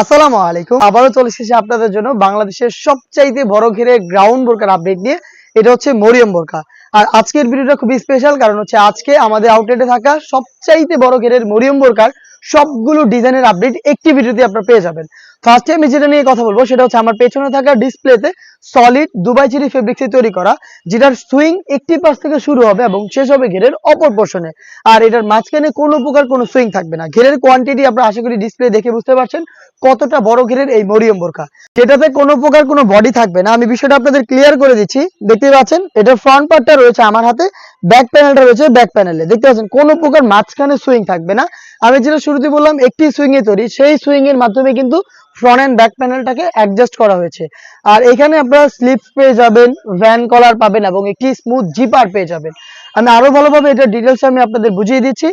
আসসালামু আলাইকুম। আবারও চলে এসেছি আপনাদের জন্য বাংলাদেশের সবচাইতে বড় ঘেরের গ্রাউন্ড বোরকার আপডেট নিয়ে। এটা হচ্ছে মরিয়ম বোরকা। আর আজকের ভিডিওটা খুবই স্পেশাল, কারণ হচ্ছে আজকে আমাদের আউটলেটে থাকা সবচাইতে বড় ঘেরের মরিয়ম বোরকার সবগুলো ডিজাইনের আপডেট একটি ভিডিওতে আপনারা পেয়ে যাবেন। ফার্স্টে আমি যেটা নিয়ে কথা বলবো সেটা হচ্ছে আমার পেছনে থাকা ডিসপ্লেতে সলিড দুবাই চেরি ফেব্রিক্সে তৈরি করা, যেটার সুইং একটি পাশ থেকে শুরু হবে এবং শেষ হবে ঘেরের অপর পোর্শনে। আর এটার মাঝখানে কোনো প্রকার কোনো সুইং থাকবে না। ঘেরের কোয়ান্টিটি আপনারা আশা করি ডিসপ্লে দেখে বুঝতে পারছেন কতটা বড় ঘেরের এই মরিয়ম বোরকা, যেটাতে কোনো প্রকার কোনো বডি থাকবে না। আমি বিষয়টা আপনাদের ক্লিয়ার করে দিচ্ছি। দেখতে পাচ্ছেন এটার ফ্রন্ট পার্টটা রয়েছে আমার হাতে, ব্যাক প্যানেলটা রয়েছে ব্যাক প্যানেলে। দেখতে পাচ্ছেন কোনো প্রকার মাঝখানে সুইং থাকবে না। আমি যেটা শুরুতে বললাম একটি সুইং এ তৈরি, সেই সুইং এর মাধ্যমে কিন্তু ফ্রন্ট এন্ড ব্যাক প্যানেলটাকে অ্যাডজাস্ট করা হয়েছে। আর এখানে আপনারা স্লিপস পেয়ে যাবেন, ভ্যান কলার পাবেন এবং একটি স্মুথ জিপার পেয়ে যাবেন। আমি আরো ভালোভাবে এটা ডিটেলস আমি আপনাদের বুঝিয়ে দিচ্ছি।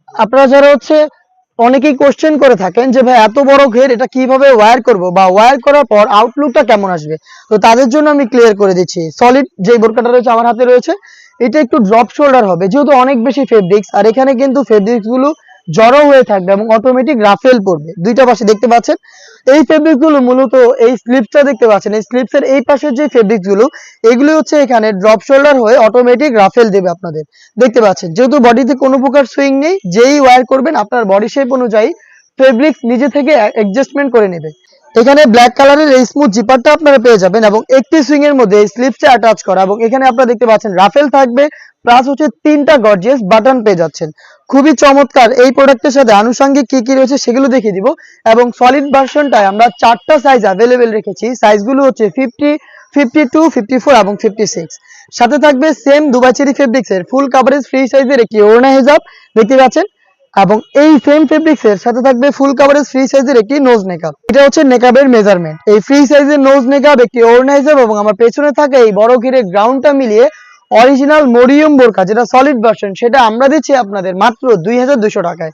আপনারা যারা হচ্ছে অনেকেই কোশ্চেন করে থাকেন যে ভাই এত বড় ঘের এটা কিভাবে ওয়্যার করব বা ওয়্যার করার পর আউটলুকটা কেমন আসবে, তো তাদের জন্য আমি ক্লিয়ার করে দিচ্ছি। সলিড যে বোরকাটা রয়েছে আমার হাতে রয়েছে, এটা একটু ড্রপ শোল্ডার হবে যেহেতু অনেক বেশি ফেব্রিক্স, আর এখানে কিন্তু ফেব্রিক্স গুলো জড়ো হয়ে থাকবে এবং অটোমেটিক রাফেল পড়বে। দুইটা পাশে দেখতে পাচ্ছেন এই ফেব্রিক্স গুলো মূলত এই স্লিপসটা দেখতে পাচ্ছেন, এই স্লিপসের এই পাশের যে ফেব্রিক্স গুলো এগুলো হচ্ছে এখানে ড্রপ শোল্ডার হয়ে অটোমেটিক রাফেল দেবে আপনাদের। দেখতে পাচ্ছেন যেহেতু বডিতে কোনো প্রকার সুইং নেই, যেই ওয়্যার করবেন আপনার বডি শেপ অনুযায়ী ফেব্রিক্স নিজে থেকে অ্যাডজাস্টমেন্ট করে নেবে। এখানে ব্ল্যাক কালারের এই স্মুথ জিপারটা আপনারা পেয়ে যাবেন এবং একটি সুইং এর মধ্যে এই স্লিপসটা অ্যাটাচ করা, এবং এখানে আপনারা দেখতে পাচ্ছেন রাফেল থাকবে, প্লাস হচ্ছে 3টা গর্জিয়াস বাটন পেয়ে যাচ্ছেন। খুবই চমৎকার। এই প্রোডাক্টের সাথে আনুষঙ্গিক কি কি রয়েছে সেগুলো দেখিয়ে দিব। এবং সলিড ভার্সনটায় আমরা 4টা সাইজ অ্যাভেলেবেল রেখেছি। সাইজগুলো হচ্ছে 50, 52, 54 এবং 56। সাথে থাকবে সেম দুবাই চেরি ফেব্রিক্স এর ফুল কাভারেজ ফ্রি সাইজের একটি ওড়না হিজাব দেখতে পাচ্ছেন, এবং এই সেম ফেব্রিক্স এর সাথে থাকবে ফুল কাভারেজ ফ্রি সাইজের একটি নোজ নেকআপ। এটা হচ্ছে নেকআপের মেজারমেন্ট। এই ফ্রি সাইজের নোজ নেকআপ, একটি ওড়না হিজাব এবং আমার পেছনে থাকা এই বড় ঘিরে গ্রাউন্ডটা মিলিয়ে অরিজিনাল মরিয়ম বোরকা যেটা সলিড ভার্সন, সেটা আমরা দিচ্ছি আপনাদের মাত্র 2200 টাকায়।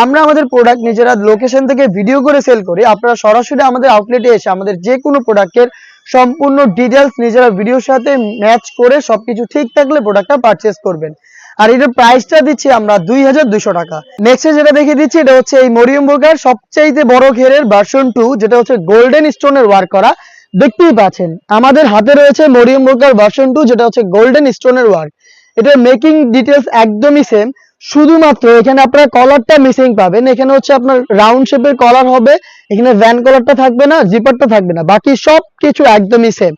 আমরা আমাদের প্রোডাক্ট নিজেরা লোকেশন থেকে ভিডিও করে সেল করি। আপনারা সরাসরি আমাদের আউটলেটে এসে আমাদের যে কোনো প্রোডাক্টের সম্পূর্ণ ডিটেলস নিজেরা ভিডিওর সাথে ম্যাচ করে সবকিছু ঠিক থাকলে প্রোডাক্টটা পারচেজ করবেন। আর এটার প্রাইসটা দিচ্ছি আমরা 2200 টাকা। নেক্সট যেটা দেখিয়ে দিচ্ছি এটা হচ্ছে এই মরিয়ম বোরকার সবচাইতে বড় ঘেরের ভার্সন 2, যেটা হচ্ছে গোল্ডেন স্টোনের ওয়ার্ক করা। দেখতেই পাচ্ছেন আমাদের হাতে রয়েছে মরিয়ম বোরকার ভার্সন 2, যেটা হচ্ছে গোল্ডেন স্টোনের ওয়ার্ক। এটার মেকিং ডিটেলস একদমই সেম, শুধুমাত্র এখানে আপনার কলারটা মিসিং পাবেন। এখানে হচ্ছে আপনার রাউন্ড শেপের কলার হবে, এখানে ভ্যান কলারটা থাকবে না, জিপারটা থাকবে না, বাকি সব কিছু একদমই সেম।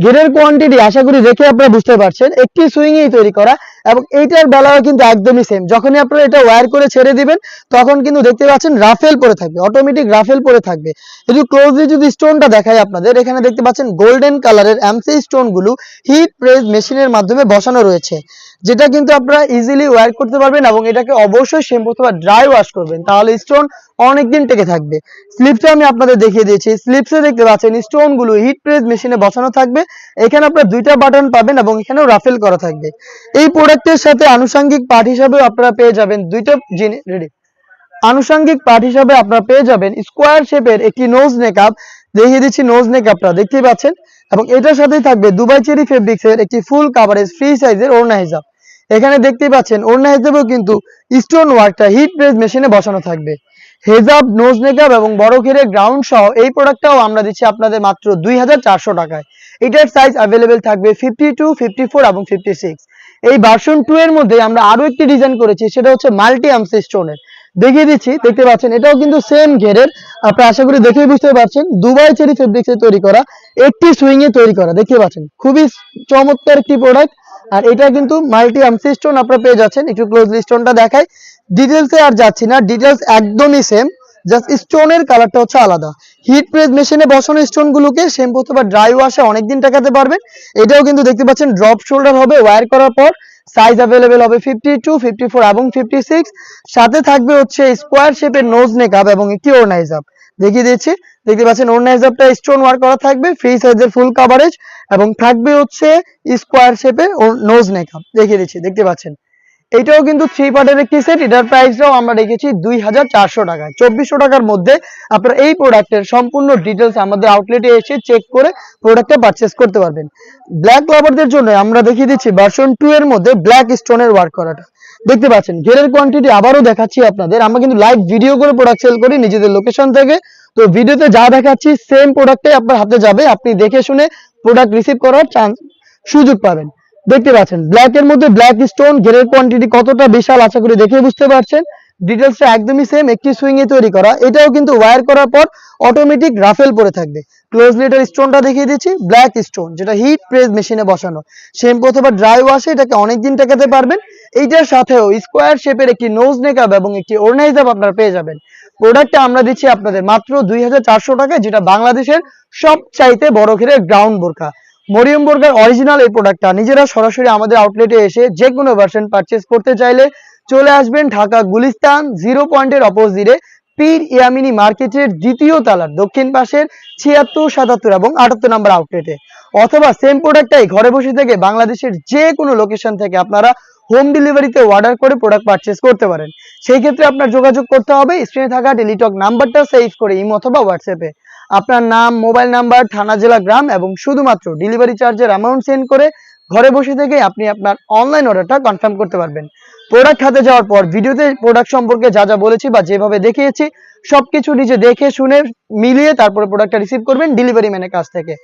ঘেরের কোয়ান্টিটি আশা করি দেখে আপনারা বুঝতে পারছেন, একটি সুইং এই তৈরি করা এবং এইটার বেলাও কিন্তু একদমই সেম। যখনই আপনারা এটা ওয়্যার করে ছেড়ে দিবেন তখন কিন্তু দেখতে পাচ্ছেন রাফেল পরে থাকবে, অটোমেটিক রাফেল পরে থাকবে। একটু ক্লোজলি যদি স্টোনটা দেখাই আপনাদের, এখানে দেখতে পাচ্ছেন গোল্ডেন কালারের এমসি স্টোন গুলো হিট প্রেস মেশিনের মাধ্যমে বসানো রয়েছে, যেটা কিন্তু আপনারা ইজিলি ওয়্যার করতে পারবেন এবং এটাকে অবশ্যই শ্যাম্পু অথবা ড্রাই ওয়াশ করবেন, তাহলে স্টোন অনেকদিন টেকে থাকবে। স্লিপসটা আমি আপনাদের দেখিয়ে দিয়েছি। স্লিপসে দেখতে পাচ্ছেন স্টোন গুলো হিট প্রেস মেশিনে বসানো থাকবে। এখানে আপনারা 2টা বাটন পাবেন এবং এখানেও রাফেল করা থাকবে। এই প্রোডাক্টের সাথে আনুষঙ্গিক পার্ট হিসাবে আপনারা পেয়ে যাবেন দুইটা জিনিস রেডি। আনুষঙ্গিক পার্ট হিসাবে আপনারা পেয়ে যাবেন স্কোয়ার শেপের একটি নোজ নেকআপ। দেখিয়ে দিচ্ছি নোজ নেকআপটা দেখতেই পাচ্ছেন, এবং এটার সাথেই থাকবে দুবাই চেরি ফেব্রিক্স এর একটি ফুল কাভারেজ ফ্রি সাইজের ওড়না হিজাব। এখানে দেখতেই পাচ্ছেন ওড়না হিজাবেও কিন্তু স্টোন ওয়ার্কটা হিট প্রেস মেশিনে বসানো থাকবে। হেজাব, নোজ নেকআপ এবং বড় ঘেরের গ্রাউন্ড সহ এই প্রোডাক্টটাও আমরা দিচ্ছি আপনাদের মাত্র 2400 টাকায়। এটার সাইজ অ্যাভেলেবেল থাকবে 52, 54 এবং 56। এই ভার্সন 2 এর মধ্যে আমরা আরো একটি ডিজাইন করেছি, সেটা হচ্ছে মাল্টি আমসি স্টোনের। দেখিয়ে দিচ্ছি, দেখতে পাচ্ছেন এটাও কিন্তু সেম ঘেরের। আপনারা আশা করি দেখেই বুঝতে পারছেন দুবাই চেরি ফেব্রিক্সে তৈরি করা, একটি সুইং এ তৈরি করা। দেখতে পাচ্ছেন খুবই চমৎকার একটি প্রোডাক্ট। আর এটা কিন্তু মাল্টি আমসি স্টোন আপনারা পেয়ে যাচ্ছেন। একটু ক্লোজলি স্টোনটা দেখাই, ডিটেলসে আর যাচ্ছি না, ডিটেলস একদমই সেম, জাস্ট স্টোনের কালারটা হচ্ছে আলাদা। হিট প্রেস মেশিনে বসানো স্টোন গুলোকে শ্যাম্পু অথবা ড্রাই ওয়াশে অনেকদিন টাকাতে পারবেন। এটাও কিন্তু দেখতে পাচ্ছেন ড্রপ শোল্ডার হবে ওয়্যার করার পর। সাইজ অ্যাভেলেবেল হবে 52, 54 এবং 56। সাথে থাকবে হচ্ছে স্কোয়ার শেপের নোজ নেকআপ এবং একটি ওড়না হিজাব। দেখিয়ে দিচ্ছি, দেখতে পাচ্ছেন ওড়না হিজাবটা স্টোন ওয়ার্ক করা থাকবে, ফ্রি সাইজের ফুল কাভারেজ, এবং থাকবে হচ্ছে স্কোয়ার শেপের নোজ নেকআপ। দেখিয়ে দিচ্ছি, দেখতে পাচ্ছেন এটাও কিন্তু 3 পার্টের একটি সেট। এটার প্রাইসটাও আমরা রেখেছি 2400 টাকায়। 2400 টাকার মধ্যে আপনারা এই প্রোডাক্টের সম্পূর্ণ ডিটেলস আমাদের আউটলেটে এসে চেক করে প্রোডাক্টটা পারচেজ করতে পারবেন। ব্ল্যাক লাভারদের জন্য আমরা দেখিয়ে দিচ্ছি ভার্সন 2 এর মধ্যে ব্ল্যাক স্টোনের ওয়ার্ক করাটা। দেখতে পাচ্ছেন ঘেরের কোয়ান্টিটি আবারও দেখাচ্ছি আপনাদের। আমরা কিন্তু লাইভ ভিডিও করে প্রোডাক্ট সেল করি নিজেদের লোকেশন থেকে। তো ভিডিওতে যা দেখাচ্ছি সেম প্রোডাক্টটাই আপনার হাতে যাবে, আপনি দেখে শুনে প্রোডাক্ট রিসিভ করার সুযোগ পাবেন। দেখতে পাচ্ছেন ব্ল্যাক এর মধ্যে ব্ল্যাক স্টোন, ঘেরের কোয়ান্টিটি কতটা বিশাল আশা করি দেখে বুঝতে পারছেন। ডিটেলসটা একদমই সেম, একটি সুইং এ তৈরি করা। এটাও কিন্তু ওয়্যার করার পর অটোমেটিক রাফেল পরে থাকবে। ক্লোজলি এটার স্টোনটা দেখিয়ে দিচ্ছি, ব্ল্যাক স্টোন, যেটা হিট প্রেস মেশিনে বসানো। শ্যাম্পু অথবা ড্রাই ওয়াশে এটাকে অনেকদিন টেকাতে পারবেন। এইটার সাথেও স্কোয়ার শেপের একটি নোজ নেকআপ এবং একটি ওড়না হিসাব আপনারা পেয়ে যাবেন। প্রোডাক্টটা আমরা দিচ্ছি আপনাদের মাত্র 2400 টাকায়, যেটা বাংলাদেশের সবচাইতে বড় ঘেরের গ্রাউন্ড বোরকা। মরিয়ম বোরকার অরিজিনাল এই প্রোডাক্টটা নিজেরা সরাসরি আমাদের আউটলেটে এসে যে কোনো ভার্সন পারচেজ করতে চাইলে চলে আসবেন ঢাকা গুলিস্তান 0 পয়েন্টের অপোজিটে পীর ইয়ামিনী মার্কেটের দ্বিতীয় তলার দক্ষিণ পাশের 76, 77 এবং 78 নম্বর আউটলেটে। অথবা সেম প্রোডাক্টটাই ঘরে বসে থেকে বাংলাদেশের যে কোনো লোকেশন থেকে আপনারা হোম ডেলিভারিতে অর্ডার করে প্রোডাক্ট পারচেজ করতে পারেন। সেই ক্ষেত্রে আপনার যোগাযোগ করতে হবে স্ক্রিনে থাকা টেলিটক নাম্বারটা সেভ করে ইমো অথবা হোয়াটসঅ্যাপে আপনার নাম, মোবাইল নাম্বার, থানা, জেলা, গ্রাম এবং শুধুমাত্র ডেলিভারি চার্জের অ্যামাউন্ট সেন্ড করে ঘরে বসে থেকে আপনি আপনার অনলাইন অর্ডারটা কনফার্ম করতে পারবেন। প্রোডাক্ট হাতে যাওয়ার পর ভিডিওতে প্রোডাক্ট সম্পর্কে যা যা বলেছি বা যেভাবে দেখিয়েছি সবকিছু নিজে দেখে শুনে মিলিয়ে তারপরে প্রোডাক্টটা রিসিভ করবেন ডেলিভারি ম্যানের কাছ থেকে।